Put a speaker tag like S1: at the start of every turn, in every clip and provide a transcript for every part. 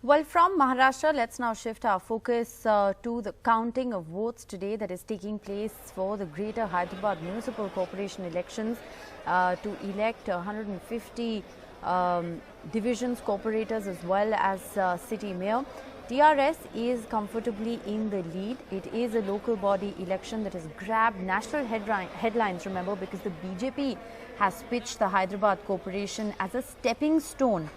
S1: Well, from Maharashtra, let's now shift our focus to the counting of votes today that is taking place for the Greater Hyderabad Municipal Corporation elections to elect 150 divisions, corporators as well as city mayor. TRS is comfortably in the lead. It is a local body election that has grabbed national headlines, remember, because the BJP has pitched the Hyderabad Corporation as a stepping stone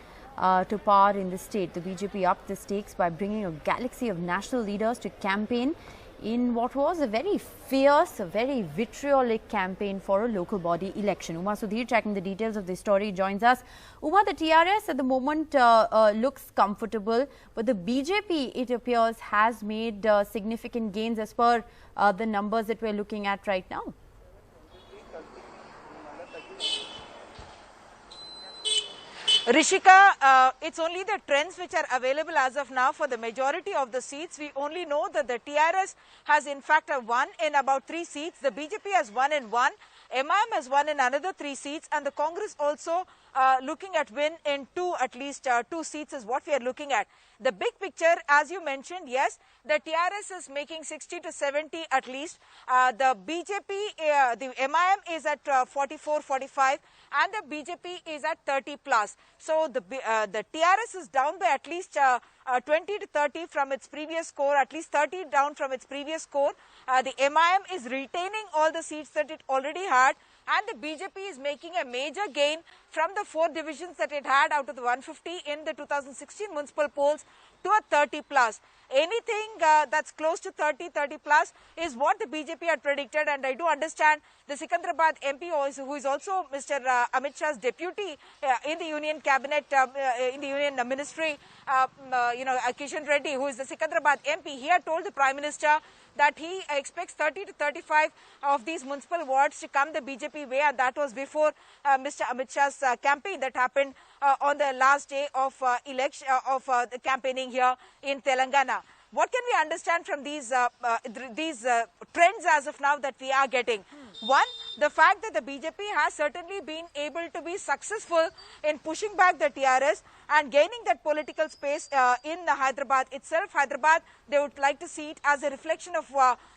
S1: to power in the state. The BJP upped the stakes by bringing a galaxy of national leaders to campaign in what was a very fierce, a very vitriolic campaign for a local body election. Uma Sudhir, tracking the details of this story, joins us. Uma, the TRS at the moment looks comfortable, but the BJP, it appears, has made significant gains as per the numbers that we're looking at right now.
S2: Rishika, it's only the trends which are available as of now for the majority of the seats. We only know that the TRS has in fact won in about 3 seats. The BJP has won in 1. MIM has won in another 3 seats, and the Congress also looking at win in at least 2 seats is what we are looking at. The big picture, as you mentioned, yes, the TRS is making 60 to 70 at least. The BJP, the MIM is at 44, 45, and the BJP is at 30 plus. So the TRS is down by at least 20 to 30 from its previous score, at least 30 down from its previous score. The MIM is retaining all the seats that it already had, and the BJP is making a major gain from the 4 divisions that it had out of the 150 in the 2016 municipal polls to a 30 plus. Anything that's close to 30 plus is what the BJP had predicted, and I do understand the Secunderabad MP who is also Mr. Amit Shah's deputy in the union cabinet, in the union ministry, Kishan Reddy, who is the Secunderabad MP, he had told the Prime Minister that he expects 30 to 35 of these municipal wards to come the BJP way, and that was before Mr. Amit Shah's campaign that happened on the last day of the campaigning here in Telangana. What can we understand from these trends as of now that we are getting? One, the fact that the BJP has certainly been able to be successful in pushing back the TRS and gaining that political space in Hyderabad itself. Hyderabad, they would like to see it as a reflection of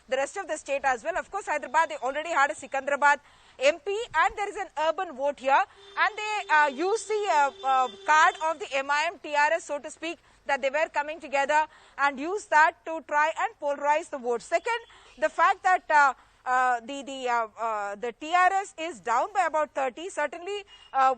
S2: the rest of the state as well. Of course, Hyderabad, they already had a Secunderabad MP, and there is an urban vote here, and they use the card of the MIM TRS, so to speak, that they were coming together and use that to try and polarize the vote. Second, the fact that the TRS is down by about 30. Certainly,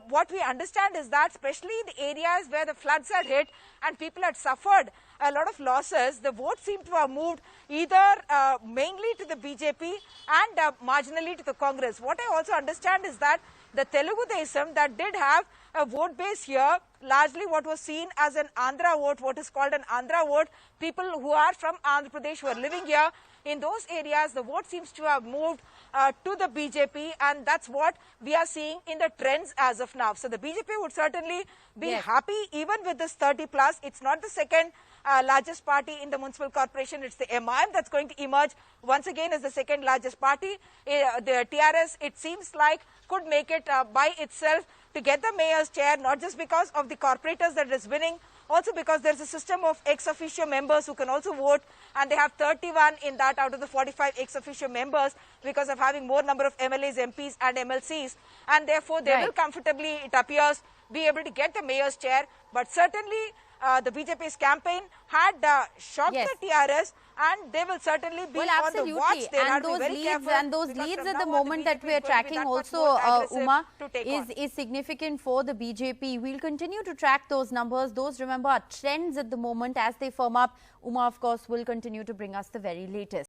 S2: what we understand is that, especially the areas where the floods had hit and people had suffered a lot of losses, the vote seemed to have moved either mainly to the BJP and marginally to the Congress. What I also understand is that the Telugu Desam that did have a vote base here, largely what was seen as an Andhra vote, what is called an Andhra vote, people who are from Andhra Pradesh who are living here, in those areas the vote seems to have moved to the BJP, and that's what we are seeing in the trends as of now. So the BJP would certainly be happy even with this 30 plus. It's not the second largest party in the municipal corporation. It's the MIM that's going to emerge once again as the second largest party. The TRS, it seems like, could make it by itself to get the mayor's chair, not just because of the corporators that is winning, also because there's a system of ex officio members who can also vote, and they have 31 in that out of the 45 ex officio members because of having more number of MLAs, MPs and MLCs, and therefore they will comfortably, it appears, be able to get the mayor's chair. But certainly the BJP's campaign had shocked the TRS, and they will certainly be on the watch.
S1: And those leads at the moment that we are tracking also, Uma, is significant for the BJP. We'll continue to track those numbers. Those, remember, are trends at the moment. As they firm up, Uma, of course, will continue to bring us the very latest.